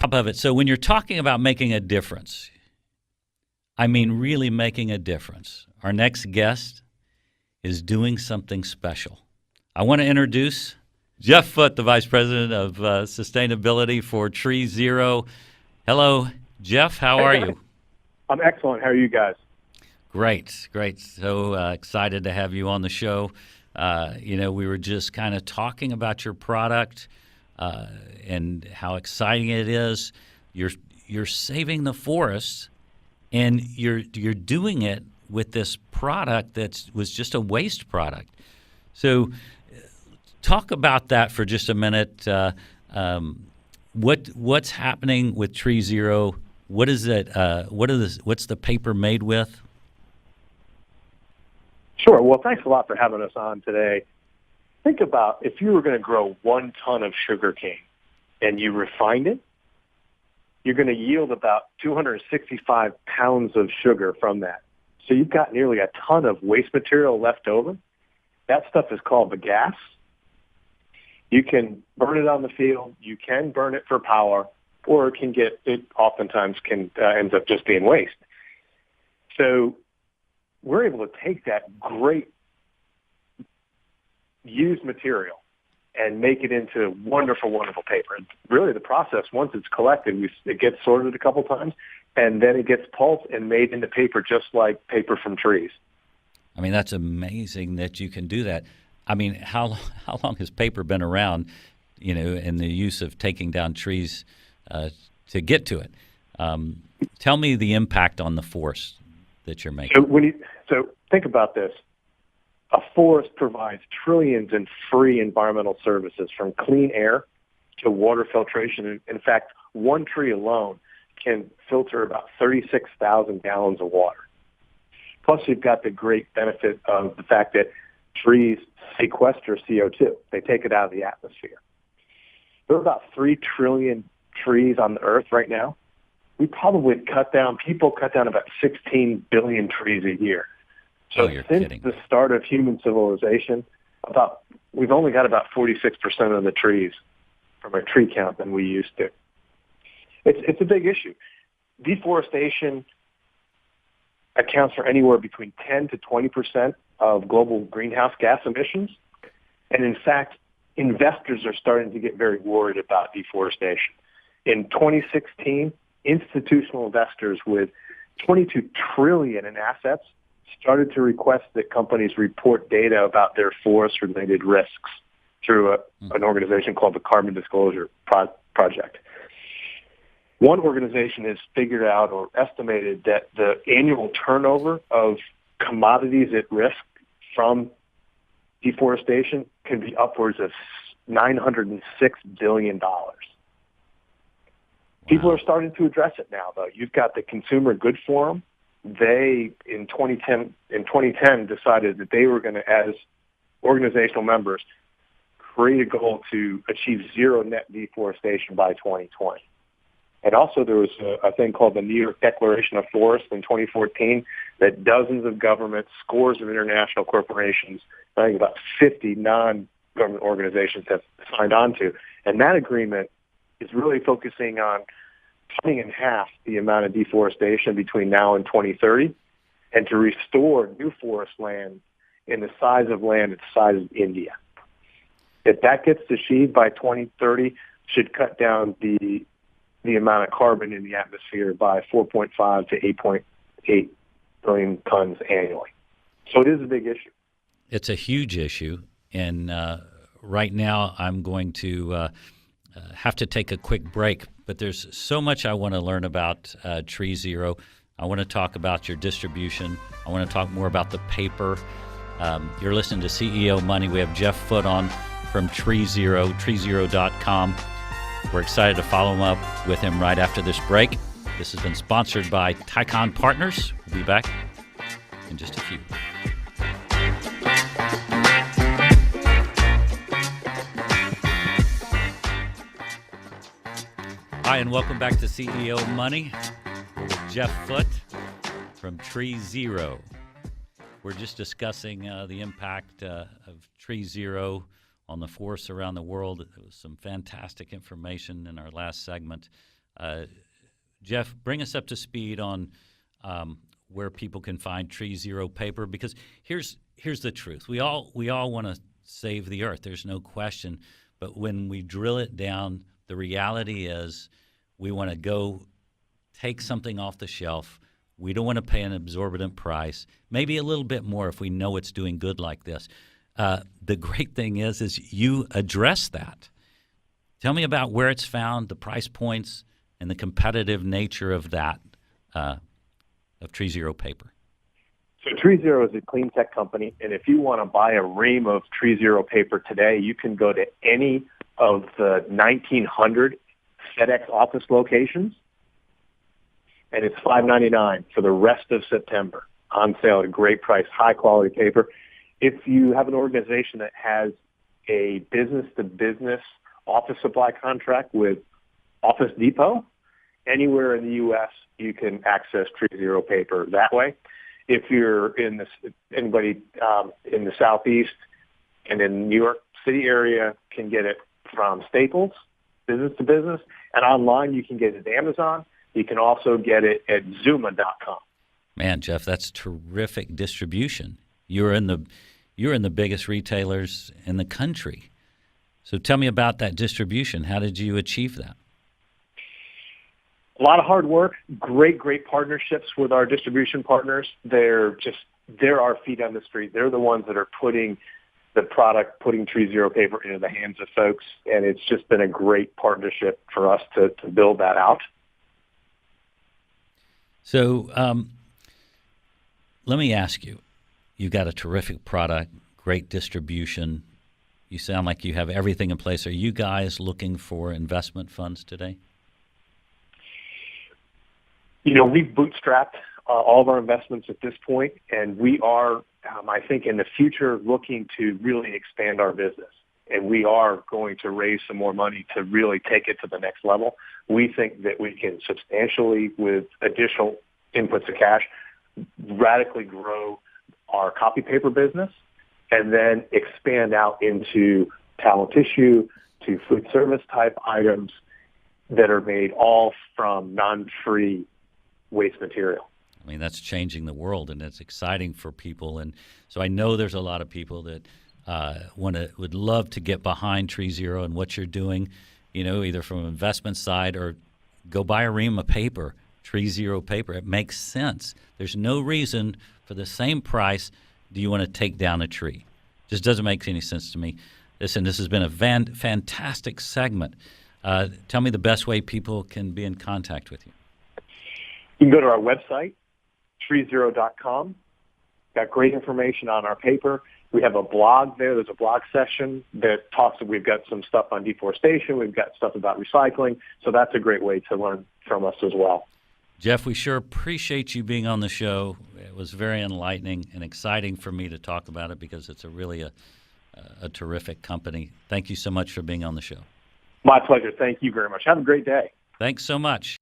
top of it. So when you're talking about making a difference, I mean really making a difference, our next guest is doing something special. I want to introduce Jeff Foote, the Vice President of Sustainability for TreeZero. Hello, Jeff. How are you? I'm excellent. How are you guys? Great, great. So excited to have you on the show. We were just kind of talking about your product and how exciting it is. You're saving the forest, and you're doing it with this product that was just a waste product. So talk about that for just a minute. What's happening with TreeZero? What is it? What's the paper made with? Sure. Well, thanks a lot for having us on today. Think about if you were going to grow 1 ton of sugarcane and you refined it, you're going to yield about 265 pounds of sugar from that. So you've got nearly a ton of waste material left over. That stuff is called bagasse. You can burn it on the field. You can burn it for power, or it oftentimes ends up just being waste. So we're able to take that great used material and make it into wonderful, wonderful paper. And really, the process, once it's collected, it gets sorted a couple times, and then it gets pulped and made into paper just like paper from trees. I mean, that's amazing that you can do that. I mean, how long has paper been around, in the use of taking down trees to get to it? Tell me the impact on the forest that you're making. So think about this. A forest provides trillions in free environmental services, from clean air to water filtration. In fact, one tree alone can filter about 36,000 gallons of water. Plus, you've got the great benefit of the fact that trees sequester CO2. They take it out of the atmosphere. There are about 3 trillion trees on the earth right now. People cut down about 16 billion trees a year. So since kidding. the start of human civilization, we've only got about 46% of the trees from a tree count than we used to. It's a big issue. Deforestation accounts for anywhere between 10 to 20% of global greenhouse gas emissions. And in fact, investors are starting to get very worried about deforestation. In 2016, institutional investors with $22 trillion in assets started to request that companies report data about their forest-related risks through an organization called the Carbon Disclosure Project. One organization has figured out or estimated that the annual turnover of commodities at risk from deforestation can be upwards of $906 billion. Wow. People are starting to address it now, though. You've got the Consumer Good Forum. They, in 2010, decided that they were going to, as organizational members, create a goal to achieve zero net deforestation by 2020. And also there was a thing called the New York Declaration of Forests in 2014 that dozens of governments, scores of international corporations, I think about 50 non-government organizations have signed on to. And that agreement is really focusing on cutting in half the amount of deforestation between now and 2030 and to restore new forest land in the size of land at the size of India. If that gets achieved by 2030, should cut down the amount of carbon in the atmosphere by 4.5 to 8.8 billion tons annually. So it is a big issue. It's a huge issue, and right now I'm going to have to take a quick break, but there's so much I want to learn about TreeZero. I want to talk about your distribution. I want to talk more about the paper. You're listening to CEO Money. We have Jeff Foote on from TreeZero, TreeZero.com. We're excited to follow up with him right after this break. This has been sponsored by Tycon Partners. We'll be back in just a few. Hi, and welcome back to CEO Money. We're with Jeff Foote from TreeZero. We're just discussing the impact of TreeZero on the forests around the world. It was some fantastic information in our last segment. Jeff, bring us up to speed on where people can find TreeZero paper, because here's the truth. We all want to save the earth. There's no question. But when we drill it down, the reality is we want to go take something off the shelf. We don't want to pay an exorbitant price, maybe a little bit more if we know it's doing good like this. The great thing is you address that. Tell me about where it's found, the price points, and the competitive nature of that, of TreeZero paper. So TreeZero is a clean tech company, and if you want to buy a ream of TreeZero paper today, you can go to any of the 1,900 FedEx office locations, and it's $5.99 for the rest of September, on sale at a great price, high-quality paper. If you have an organization that has a business-to-business office supply contract with Office Depot, anywhere in the U.S., you can access TreeZero paper that way. If you're anybody in the Southeast and in New York City area can get it from Staples, business to business, and online you can get it at Amazon. You can also get it at Zuma.com. Man, Jeff, that's terrific distribution. You're in the biggest retailers in the country. So tell me about that distribution. How did you achieve that? A lot of hard work, great partnerships with our distribution partners. They're our feet on the street. They're the ones that are putting TreeZero paper into the hands of folks, and it's just been a great partnership for us to build that out. So let me ask you, you've got a terrific product, great distribution. You sound like you have everything in place. Are you guys looking for investment funds today? We've bootstrapped all of our investments at this point, and we are, I think, in the future looking to really expand our business. And we are going to raise some more money to really take it to the next level. We think that we can substantially, with additional inputs of cash, radically grow our copy paper business and then expand out into towel tissue, to food service type items that are made all from non-free waste material. I mean, that's changing the world, and it's exciting for people. And so I know there's a lot of people that would love to get behind TreeZero and what you're doing, either from an investment side or go buy a ream of paper, TreeZero paper. It makes sense. There's no reason for the same price do you want to take down a tree. Just doesn't make any sense to me. Listen, this has been a fantastic segment. Tell me the best way people can be in contact with you. You can go to our website, TreeZero.com. Got great information on our paper. We have a blog there. There's a blog section that talks. We've got some stuff on deforestation. We've got stuff about recycling. So that's a great way to learn from us as well. Jeff, we sure appreciate you being on the show. It was very enlightening and exciting for me to talk about it because it's really a terrific company. Thank you so much for being on the show. My pleasure. Thank you very much. Have a great day. Thanks so much.